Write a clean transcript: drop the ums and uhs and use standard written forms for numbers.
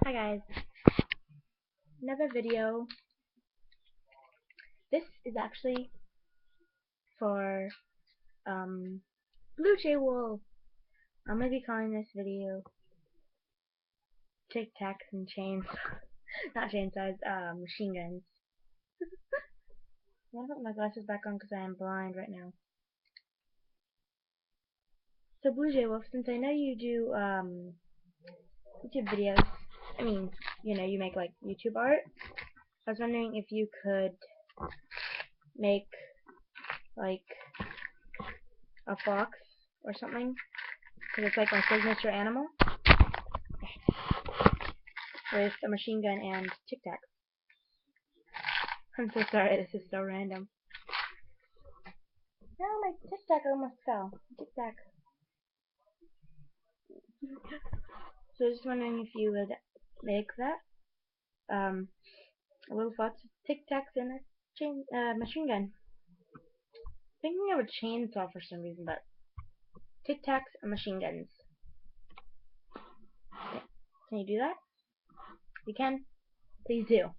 Hi guys, another video. This is actually for Bluejaywolf. I'm gonna be calling this video Tic Tacs and chains, not chainsaws, machine guns. I'm gonna put my glasses back on because I am blind right now. So Bluejaywolf, since I know you do YouTube videos, I mean, you make like YouTube art. I was wondering if you could make like a fox or something, because it's like my signature animal, with a machine gun and Tic Tacs. I'm so sorry, this is so random. No, my Tic Tac almost fell. Tic Tac. So I was just wondering if you would make that. A little fox with Tic Tacs and a machine gun. Thinking of a chainsaw for some reason, but Tic Tacs and machine guns. Okay. Can you do that? If you can, please do.